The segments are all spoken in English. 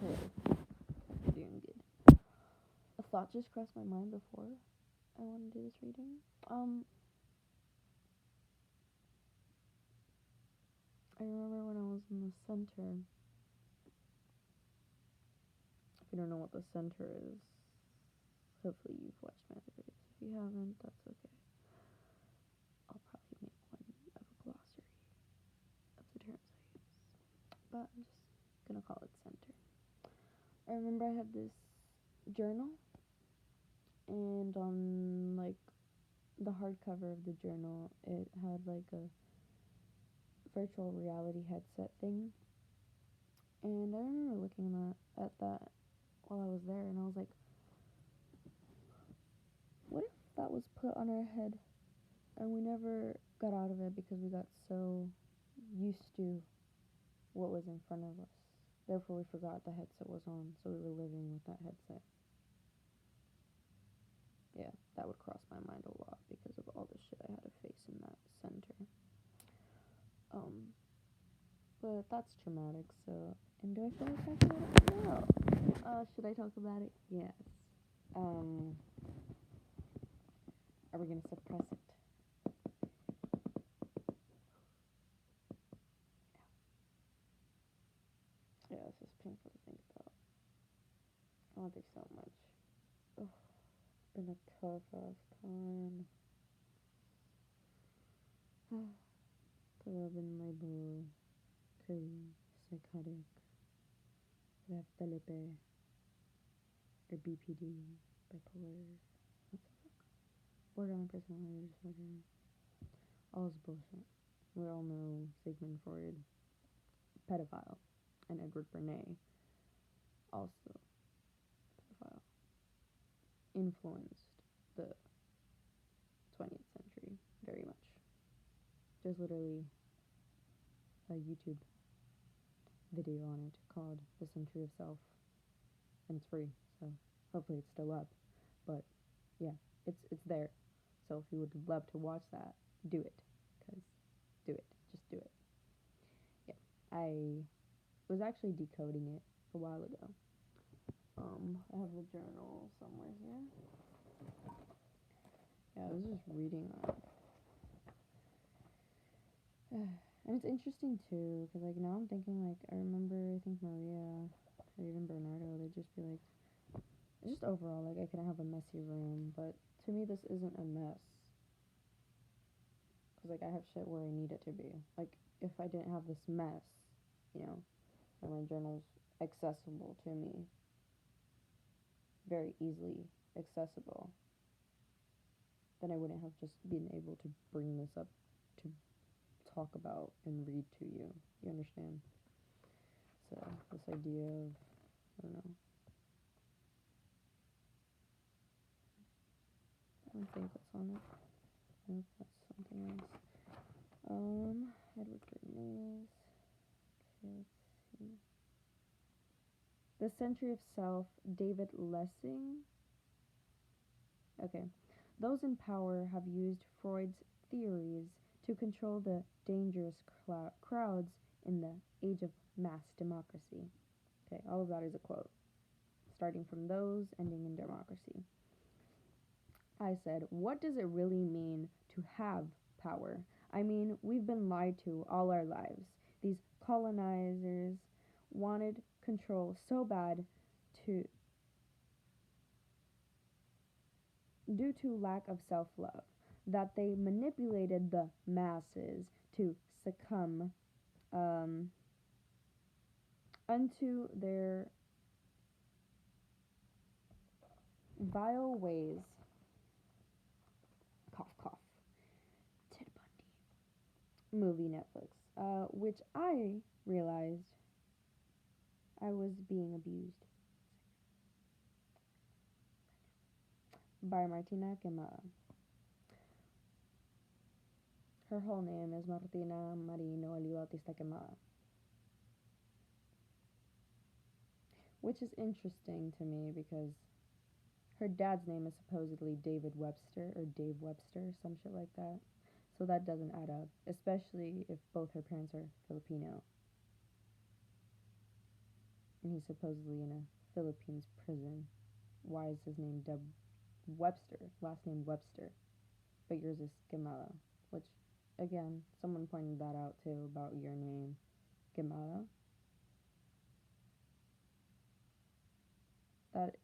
Hey, doing good. A thought just crossed my mind before I want to do this reading. I remember when I was in the center. If you don't know what the center is, hopefully you've watched my other videos. If you haven't, that's okay. I'll probably make one of a glossary of the terms I use. But I'm just gonna call it center. I remember I had this journal, and on like the hardcover of the journal, it had like a virtual reality headset thing. And I remember looking at that while I was there, and I was like, what if that was put on our head and we never got out of it because we got so used to what was in front of us? Therefore, we forgot the headset was on, so we were living with that headset. Yeah, that would cross my mind a lot because of all the shit I had to face in that center. But that's traumatic, so. And do I feel like talking about it? No. Should I talk about it? Yes. Are we gonna suppress it? Yeah, this is painful to think about. I don't think so much. Ugh, it's been a tough ass time. Cause I've been labeled crazy, psychotic, I have Felipe, or BPD, bipolar, what the fuck? Borderline personality disorder. All this bullshit. We all know Sigmund Freud, pedophile, and Edward Bernays, also pedophile, influenced the 20th century very much. There's literally a YouTube video on it called The Century of Self, and it's free, so hopefully it's still up. But yeah, it's there. So if you would love to watch that, do it. Cause do it. Just do it. Yeah. I was actually decoding it a while ago. I have the journal somewhere here. Yeah, I was just reading that. And it's interesting too, because like now I'm thinking like I remember I think Maria or even Bernardo, they'd just be like, just overall like I couldn't have a messy room, but to me this isn't a mess, because like I have shit where I need it to be. Like if I didn't have this mess, you know, and my journal's accessible to me, very easily accessible, then I wouldn't have just been able to bring this up to talk about and read to you. You understand? So this idea of, I don't know. I don't think that's on it. Nope, that's something else. Edward Bernays. Okay, let's see. The Century of Self, David Lessing. Okay. Those in power have used Freud's theories to control the dangerous crowds in the age of mass democracy. Okay, all of that is a quote. Starting from those, ending in democracy. I said, what does it really mean to have power? I mean, we've been lied to all our lives. These colonizers wanted control so bad to due to lack of self-love that they manipulated the masses to succumb unto their vile ways. Cough, cough. Ted Bundy. Movie Netflix. Which I realized I was being abused by Martina Quemada. Her whole name is Martina Marino Eli Bautista Quemada. Which is interesting to me because her dad's name is supposedly David Webster or Dave Webster, some shit like that. So that doesn't add up, especially if both her parents are Filipino. and he's supposedly in a Philippines prison. Why is his name Webster? Last name Webster, but yours is Gemara, which, again, someone pointed that out too about your name, Gemara. That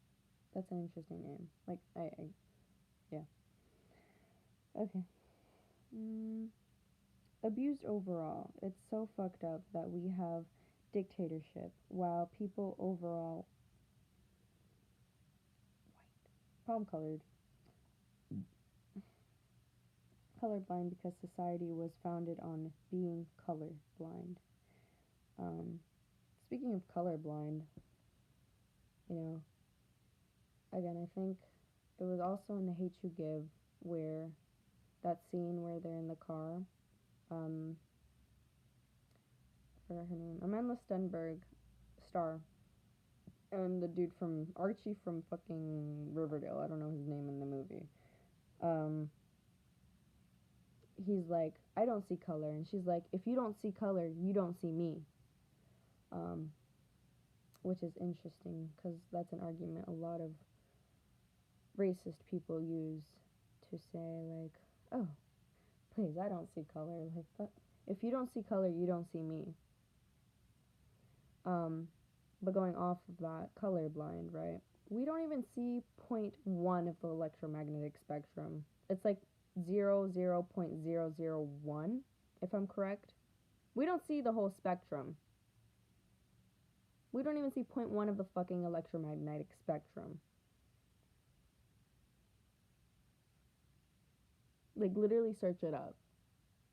that's an interesting name. Like yeah. Okay. Mm, abused overall. It's so fucked up that we have dictatorship while people overall palm colored colorblind because society was founded on being colorblind. Um, speaking of colorblind, you know, again, I think it was also in The Hate You Give where that scene where they're in the car. I forgot her name. Amanda Stenberg, star, and the dude from Archie from fucking Riverdale. I don't know his name in the movie. Um, he's like, I don't see color, and she's like, if you don't see color, you don't see me. Um, which is interesting because that's an argument a lot of racist people use to say like, oh, please, I don't see color. Like, if you don't see color, you don't see me. But going off of that, colorblind, right? We don't even see 0.1 of the electromagnetic spectrum. It's like 0.001, if I'm correct. We don't see the whole spectrum. We don't even see 0.1 of the fucking electromagnetic spectrum. Like, literally search it up.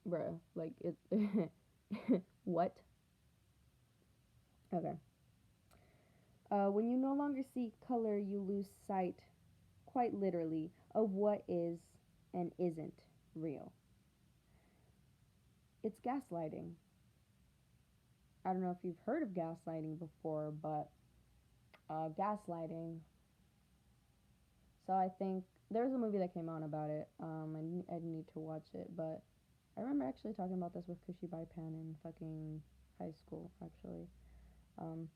Bruh. Like, it. What? Okay. When you no longer see color, you lose sight, quite literally, of what is and isn't real. It's gaslighting. I don't know if you've heard of gaslighting before, but gaslighting. So I think there's a movie that came out about it. I need to watch it, but I remember actually talking about this with Kushi Baipan in fucking high school, actually. Um,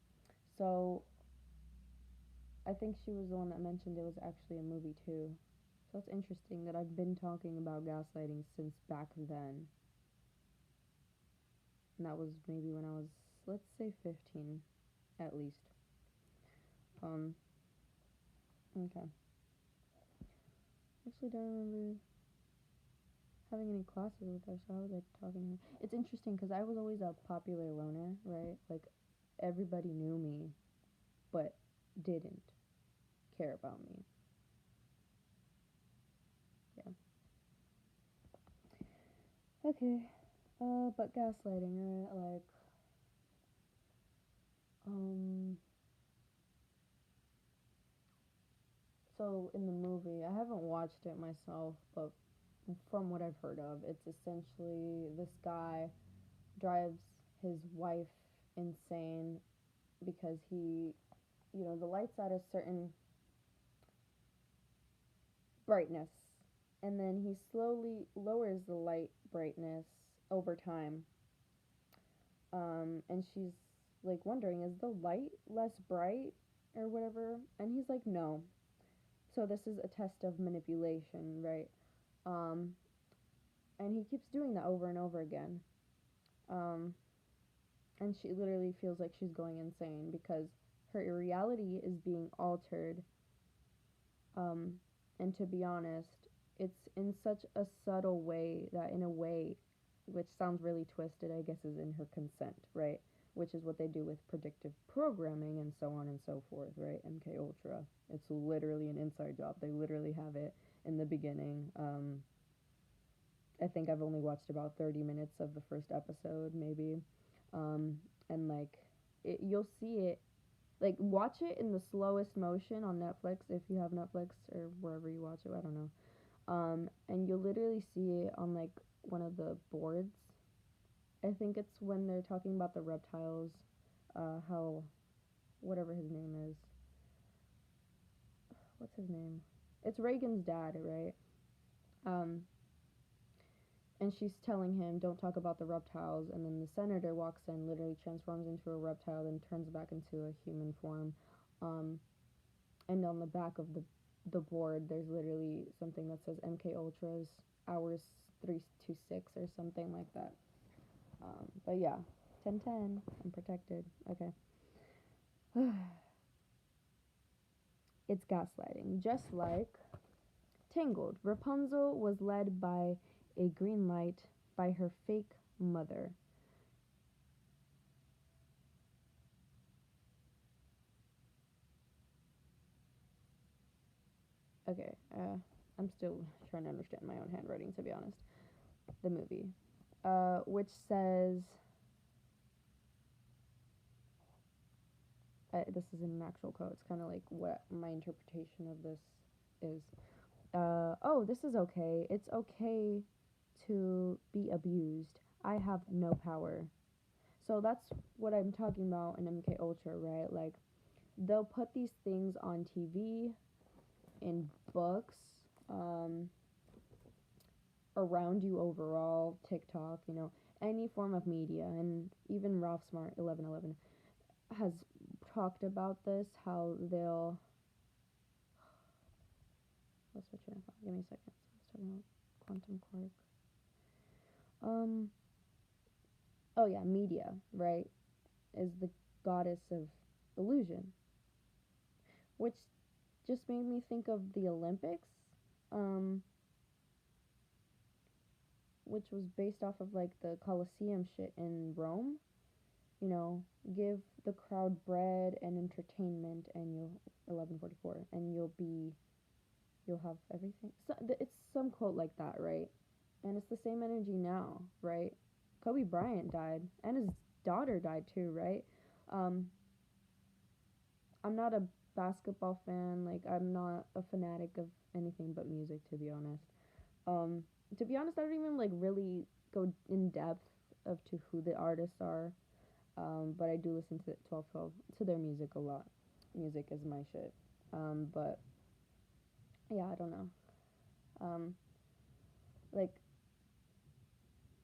so I think she was the one that mentioned it was actually a movie too. So it's interesting that I've been talking about gaslighting since back then. And that was maybe when I was, let's say, 15, at least. Um, okay. Actually, don't remember having any classes with her, so I was like talking to her. It's interesting because I was always a popular loner, right? Like, everybody knew me, but didn't care about me. Yeah. Okay. But gaslighting, right? Like, um, so in the movie, I haven't watched it myself, but from what I've heard of, it's essentially this guy drives his wife insane because the light's at a certain brightness, and then he slowly lowers the light brightness over time. And she's like wondering, is the light less bright or whatever? And he's like, no. So this is a test of manipulation, right? Um, and he keeps doing that over and over again. Um, and she literally feels like she's going insane because her reality is being altered. Um, and to be honest, it's in such a subtle way that, in a way, which sounds really twisted, I guess, is in her consent, right? Which is what they do with predictive programming and so on and so forth, right? MK Ultra. It's literally an inside job. They literally have it in the beginning. I think I've only watched about 30 minutes of the first episode, maybe. Um, and like, you'll see it. Like, watch it in the slowest motion on Netflix if you have Netflix or wherever you watch it. I don't know. And you'll literally see it on like one of the boards. I think it's when they're talking about the reptiles, how whatever his name is. What's his name? It's Reagan's dad, right? Um, and she's telling him, "Don't talk about the reptiles." And then the senator walks in, literally transforms into a reptile, then turns back into a human form. Um, and on the back of the board, there's literally something that says MK Ultras hours 3 to 6 or something like that. But yeah, 10/10. I'm protected. Okay. It's gaslighting, just like Tangled. Rapunzel was led by a green light by her fake mother. Okay, I'm still trying to understand my own handwriting, to be honest. The movie, which says, this is an actual quote. It's kind of like what my interpretation of this is. Oh, this is okay. It's okay to be abused. I have no power. So that's what I'm talking about in MK Ultra, right? Like, they'll put these things on TV, in books, um, around you overall, TikTok, any form of media, and even Ralph Smart 1111 has talked about this, how they'll. What's my train of thought? Give me a second. So I was talking about quantum quark. Oh yeah, media, right, is the goddess of illusion, which just made me think of the Olympics, um, which was based off of like the Colosseum shit in Rome. Give the crowd bread and entertainment, and you'll 1144, and you'll have everything. So it's some quote like that, right? And it's the same energy now, right? Kobe Bryant died, and his daughter died too, right? Um, I'm not a basketball fan. Like, I'm not a fanatic of anything but music, to be honest. Um, to be honest, I don't even like really go in depth of to who the artists are. But I do listen to 1212 to their music a lot. Music is my shit. But yeah, I don't know. Um, like,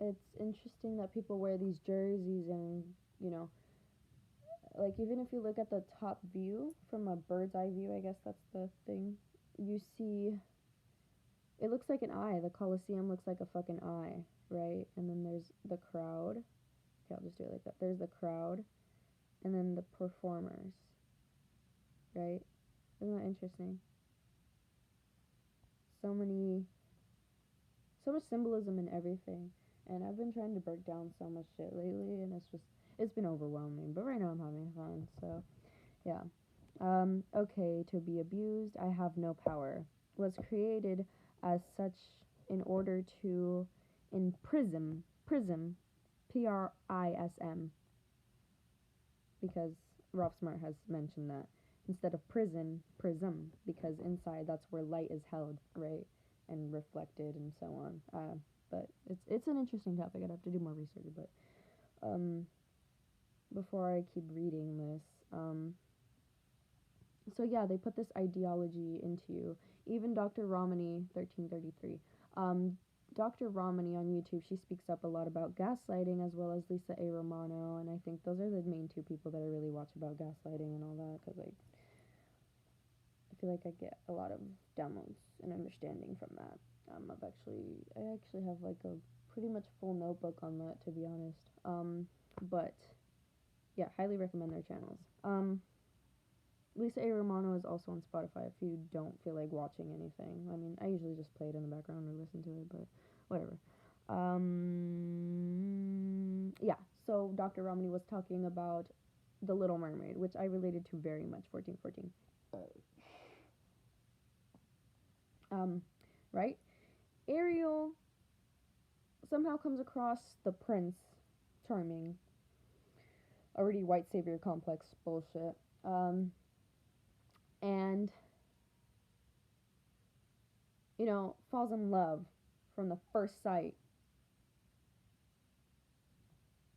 it's interesting that people wear these jerseys, and you know, like, even if you look at the top view from a bird's eye view, I guess that's the thing. You see, it looks like an eye. The Colosseum looks like a fucking eye, right? And then there's the crowd. Okay, I'll just do it like that. There's the crowd, and then the performers, right? Isn't that interesting? So many, so much symbolism in everything. And I've been trying to break down so much shit lately, and it's been overwhelming. But right now I'm having fun, so yeah. Okay, to be abused, I have no power. Was created as such in order to prism, PRISM, because Ralph Smart has mentioned that instead of prison, prism, because inside that's where light is held, right, and reflected and so on. But it's an interesting topic. I'd have to do more research, but before I keep reading this, so yeah, they put this ideology into you. Even Dr. Romani, 1333. Dr. Romani on YouTube, she speaks up a lot about gaslighting, as well as Lisa A. Romano, and I think those are the main two people that I really watch about gaslighting and all that, because like, I feel like I get a lot of downloads and understanding from that. I actually have like a pretty much full notebook on that, to be honest. But yeah, highly recommend their channels. Lisa A. Romano is also on Spotify if you don't feel like watching anything. I mean, I usually just play it in the background or listen to it, but whatever. Yeah, so Dr. Romney was talking about The Little Mermaid, which I related to very much, 1414. Right? Ariel somehow comes across the prince, Charming, already white savior complex bullshit. And falls in love from the first sight.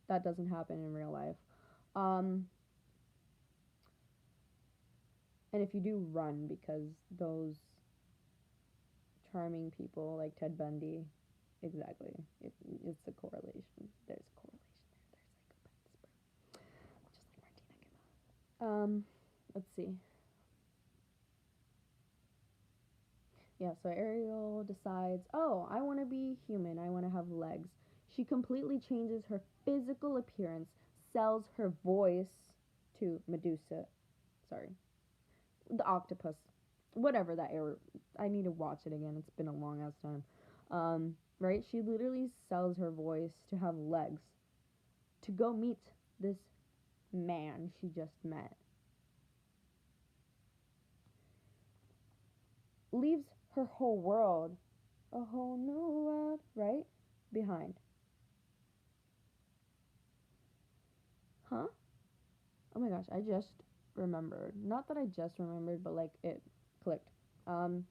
That doesn't happen in real life. Um, and if you do, run, because those charming people like Ted Bundy, Exactly. It's a correlation. There's a correlation there. There's psychopaths, bro. Just like Martina Gama. Let's see. Yeah, so Ariel decides, oh, I want to be human. I want to have legs. She completely changes her physical appearance, sells her voice to Medusa. Sorry, the octopus. Whatever that error. I need to watch it again. It's been a long ass time. Right? She literally sells her voice to have legs to go meet this man she just met. Leaves her whole world, a whole new world, right? Behind. Huh? Oh my gosh, I just remembered. Not that I just remembered, but like it clicked. Um,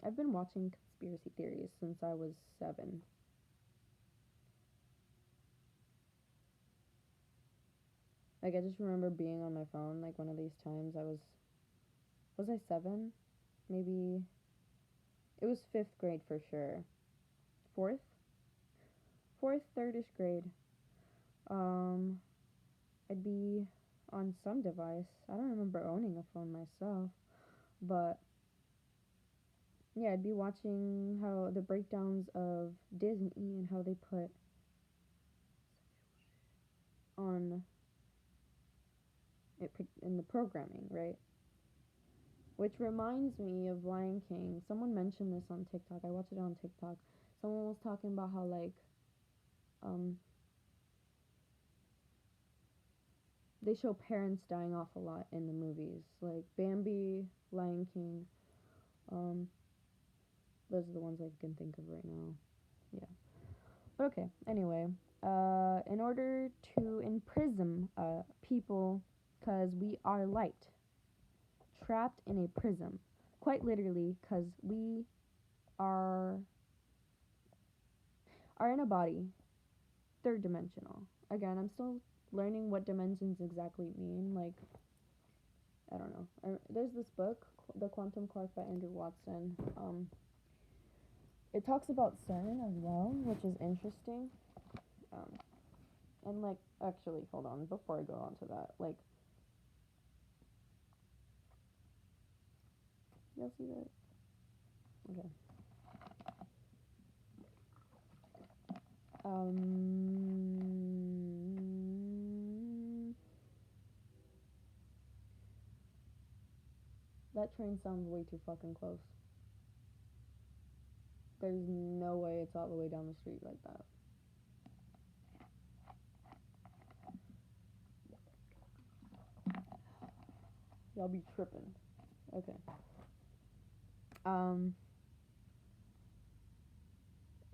I've been watching conspiracy theories since I was 7. Like I just remember being on my phone like one of these times I 7? Maybe it was 5th grade for sure. 4th? 4th, 3rd-ish grade. Um, I'd be on some device. I don't remember owning a phone myself, but yeah, I'd be watching how the breakdowns of Disney and how they put on it in the programming, right? Which reminds me of Lion King. Someone mentioned this on TikTok. I watched it on TikTok. Someone was talking about how like um they show parents dying off a lot in the movies, like Bambi, Lion King. Um, those are the ones I can think of right now. Yeah. But okay. Anyway, in order to imprison people, because we are light, trapped in a prism, quite literally, because we are are in a body, third dimensional. Again, I'm still learning what dimensions exactly mean. Like, I don't know. There's this book, The Quantum Clock by Andrew Watson. It talks about CERN as well, which is interesting. Um, and like, actually, hold on, before I go on to that, like, you'll see that. Okay. That train sounds way too fucking close. There's no way it's all the way down the street like that. Y'all be tripping. Okay. Um.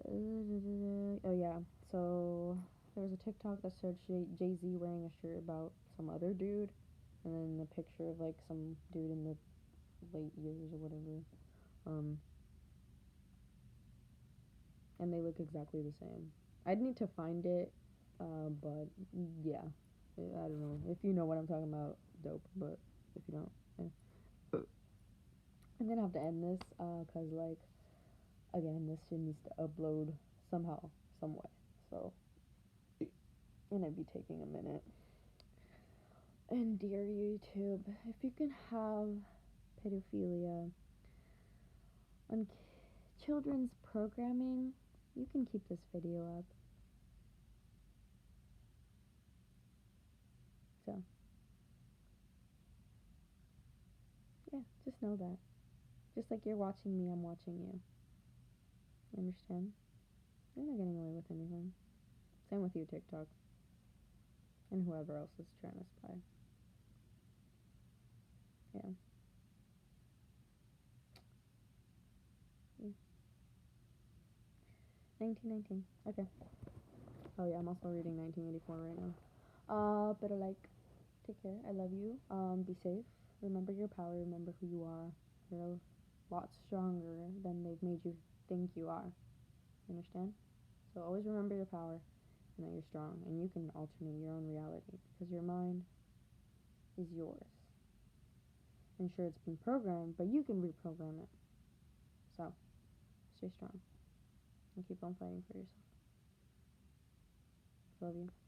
Oh yeah. So there was a TikTok that showed Jay Z wearing a shirt about some other dude, and then the picture of like some dude in the late years or whatever. Um. And they look exactly the same. I'd need to find it, but yeah, I don't know if you know what I'm talking about. Dope, but if you don't, eh. I'm gonna have to end this, cause like again, this shit needs to upload somehow, some way. So, and it'd be taking a minute. And dear YouTube, if you can have pedophilia on children's programming, you can keep this video up. So, yeah, just know that. Just like you're watching me, I'm watching you. You understand? You're not getting away with anything. Same with you, TikTok. And whoever else is trying to spy. Yeah. 1919. Okay. Oh yeah, I'm also reading 1984 right now. But like, take care. I love you. Be safe. Remember your power. Remember who you are. You're a lot stronger than they've made you think you are. You understand? So always remember your power and that you're strong and you can alternate your own reality because your mind is yours. And sure, it's been programmed, but you can reprogram it. So, stay strong. and keep on fighting for yourself. Love you.